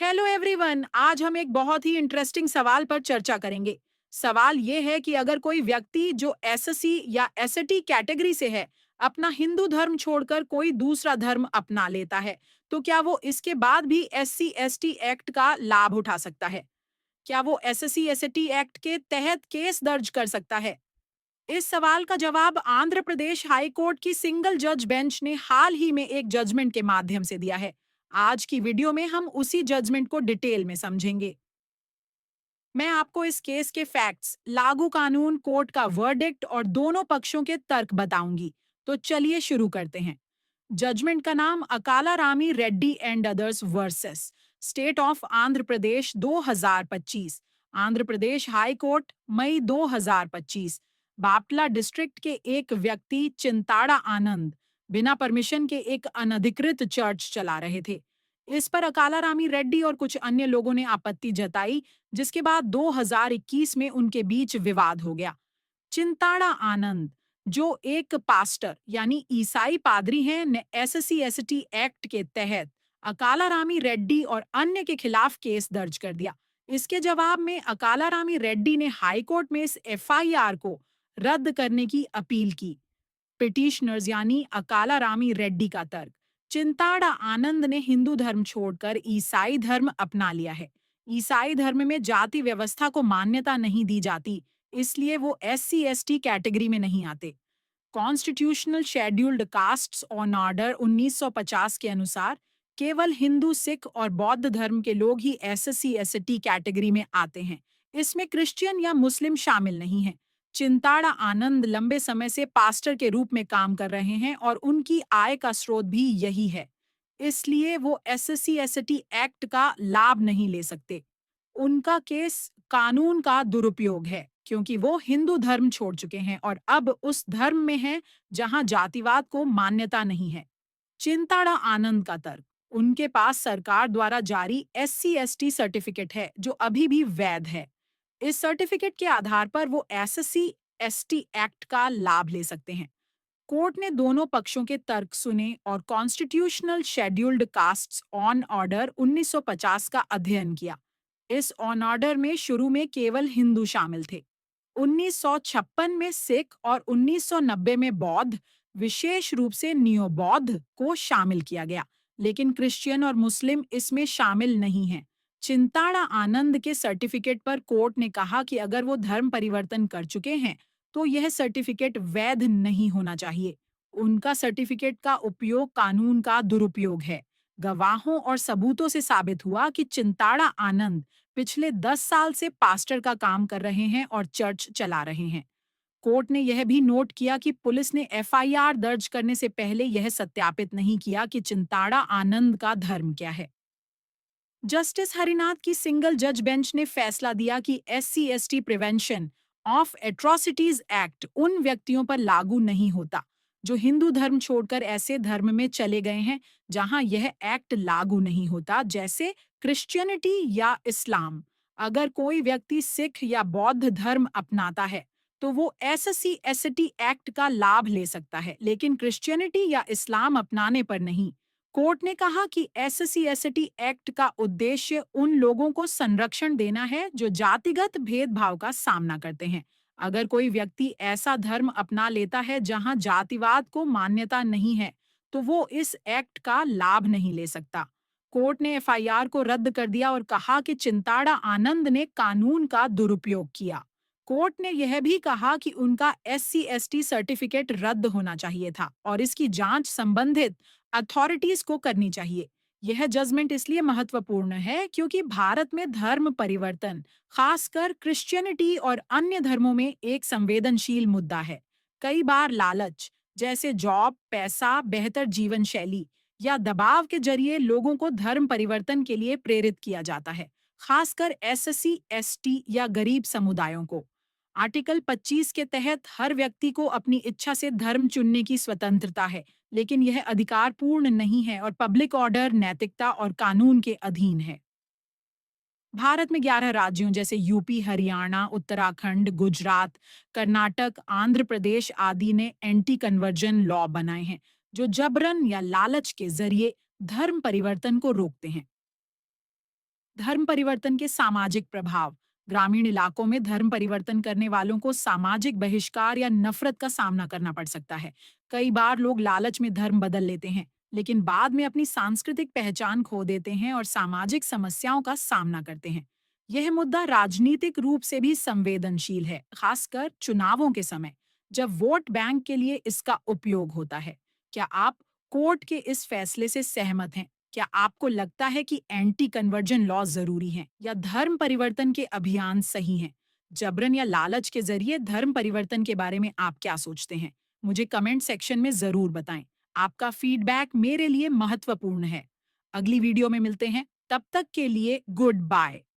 Hello everyone, आज हम एक बहुत ही इंटरेस्टिंग सवाल पर चर्चा करेंगे। सवाल ये है कि अगर कोई व्यक्ति जो एसएससी या एसटी कैटेगरी से है, अपना हिंदू धर्म छोड़कर कोई दूसरा धर्म अपना लेता है, तो क्या वो इसके बाद भी एससी एसटी एक्ट का लाभ उठा सकता है? क्या वो एसएससी एसटी एक्ट के तहत केस दर्ज कर सकता है? इस सवाल का जवाब आंध्र प्रदेश हाई कोर्ट की सिंगल जज बेंच ने हाल ही में एक जजमेंट के माध्यम से दिया है। आज की वीडियो में हम उसी जजमेंट को डिटेल में समझेंगे। मैं आपको इस केस के फैक्ट्स, लागू कानून, कोर्ट का वर्डिक्ट और दोनों पक्षों के तर्क बताऊंगी। तो चलिए शुरू करते हैं। जजमेंट का नाम Akala Rami Reddy and others versus state of Andhra Pradesh 2025। Andhra Pradesh high court, May 2025। Bapatla district के एक व्यक्ति चिंताड़ा आनंद बिना परमिशन के एक अनधिकृत चर्च चला रहे थे। इस पर अकाला रामी रेड्डी और कुछ अन्य लोगों ने आपत्ति जताई, जिसके बाद 2021 में उनके बीच विवाद हो गया। चिंताड़ा आनंद, जो एक पास्टर यानी ईसाई पादरी हैं, ने एससी एसटी एक्ट के तहत अकाला रामी रेड्डी और अन्य के खिलाफ केस दर्ज कर दिया। इसके जवाब में अकाला रामी रेड्डी ने हाई कोर्ट में इस एफआईआर को रद्द करने की अपील की। पिटिशनर्स यानी अकाला रामी रेड्डी का तर्क, चिंताड़ा आनंद ने हिंदू धर्म छोड़कर ईसाई धर्म अपना लिया है। ईसाई धर्म में जाति व्यवस्था को मान्यता नहीं दी जाती, इसलिए वो एससी एसटी कैटेगरी में नहीं आते। Constitutional scheduled castes on order 1950 के अनुसार केवल हिंदू, सिख और बौद्ध धर्म के लोग ही एससी एसटी कैटेगरी में आते हैं। इसमें क्रिश्चियन या मुस्लिम शामिल नहीं हैं। चिंताड़ा आनंद लंबे समय से पास्टर के रूप में काम कर रहे हैं और उनकी आय का स्रोत भी यही है। इसलिए वो एससी एसटी एक्ट का लाभ नहीं ले सकते। उनका केस कानून का दुरुपयोग है, क्योंकि वो हिंदू धर्म छोड़ चुके हैं और अब उस धर्म में हैं जहां जातिवाद को मान्यता नहीं है। चिंताड़ा आनंद का तर्क, उनके पास सरकार द्वारा जारी एससी एसटी सर्टिफिकेट है जो अभी भी वैध है। इस सर्टिफिकेट के आधार पर वो एससी एसटी एक्ट का लाभ ले सकते हैं। कोर्ट ने दोनों पक्षों के तर्क सुने और constitutional scheduled castes on order 1950 का अध्ययन किया। इस ऑन ऑर्डर में शुरू में केवल हिंदू शामिल थे। 1956 में सिख और 1990 में बौद्ध, विशेष रूप से नियो बौद्ध को शामिल किया गया, लेकिन क्रिश्चियन और मुस्लिम इसमें शामिल नहीं हैं। चिंताड़ा आनंद के सर्टिफिकेट पर कोर्ट ने कहा कि अगर वो धर्म परिवर्तन कर चुके हैं, तो यह सर्टिफिकेट वैध नहीं होना चाहिए। उनका सर्टिफिकेट का उपयोग कानून का दुरुपयोग है। गवाहों और सबूतों से साबित हुआ कि चिंताड़ा आनंद पिछले 10 साल से पास्टर का काम कर रहे हैं और चर्च चला रहे हैं। कोर्ट ने यह भी नोट किया कि पुलिस ने एफआईआर दर्ज करने से पहले यह सत्यापित नहीं किया कि चिंताड़ा आनंद का धर्म क्या है। जस्टिस हरिनाथ की सिंगल जज बेंच ने फैसला दिया कि SC ST prevention of atrocities act उन व्यक्तियों पर लागू नहीं होता जो हिंदू धर्म छोड़कर ऐसे धर्म में चले गए हैं जहां यह एक्ट लागू नहीं होता, जैसे क्रिश्चियनिटी या इस्लाम। अगर कोई व्यक्ति सिख या बौद्ध धर्म अपनाता है, तो वो एससी एसटी एक्ट का लाभ ले सकता है, लेकिन क्रिश्चियनिटी या इस्लाम अपनाने पर नहीं। कोर्ट ने कहा कि एससी एसटी एक्ट का उद्देश्य उन लोगों को संरक्षण देना है जो जातिगत भेदभाव का सामना करते हैं। अगर कोई व्यक्ति ऐसा धर्म अपना लेता है जहां जातिवाद को मान्यता नहीं है, तो वो इस एक्ट का लाभ नहीं ले सकता। कोर्ट ने एफआईआर को रद्द कर दिया और कहा कि चिंताड़ा आनंद ने कानून का दुरुपयोग किया। कोर्ट ने यह भी कहा कि उनका एससी एसटी सर्टिफिकेट रद्द होना चाहिए था और इसकी जांच संबंधित अथॉरिटीज को करनी चाहिए। यह जजमेंट इसलिए महत्वपूर्ण है क्योंकि भारत में धर्म परिवर्तन, खासकर क्रिश्चियनिटी और अन्य धर्मों में एक संवेदनशील मुद्दा है। कई बार लालच, जैसे जॉब, पैसा, बेहतर जीवन शैली या दबाव के जरिए लोगों को धर्म परिवर्तन के लिए प्रेरित किया जाता है, खासकर एससी एसटी या गरीब समुदायों को। आर्टिकल 25 के तहत हर व्यक्ति को अपनी इच्छा से धर्म चुनने की स्वतंत्रता है, लेकिन यह अधिकार पूर्ण नहीं है और पब्लिक ऑर्डर, नैतिकता और कानून के अधीन है। भारत में 11 राज्यों जैसे यूपी, हरियाणा, उत्तराखंड, गुजरात, कर्नाटक, आंध्र प्रदेश आदि ने एंटी कन्वर्जन लॉ बनाए हैं, जो जबरन या लालच के जरिए धर्म परिवर्तन को रोकते हैं। धर्म परिवर्तन के सामाजिक प्रभाव। ग्रामीण इलाकों में धर्म परिवर्तन करने वालों को सामाजिक बहिष्कार या नफरत का सामना करना पड़ सकता है। कई बार लोग लालच में धर्म बदल लेते हैं, लेकिन बाद में अपनी सांस्कृतिक पहचान खो देते हैं और सामाजिक समस्याओं का सामना करते हैं। यह मुद्दा राजनीतिक रूप से भी संवेदनशील है, खासकर चुनावों के समय, जब वोट बैंक के लिए इसका उपयोग होता है। क्या आप कोर्ट के इस फैसले से सहमत हैं? क्या आपको लगता है कि एंटी कन्वर्जन लॉ जरूरी हैं या धर्म परिवर्तन के अभियान सही हैं? जबरन या लालच के जरिए धर्म परिवर्तन के बारे में आप क्या सोचते हैं? मुझे कमेंट सेक्शन में जरूर बताएं। आपका फीडबैक मेरे लिए महत्वपूर्ण है। अगली वीडियो में मिलते हैं, तब तक के लिए गुड बाय।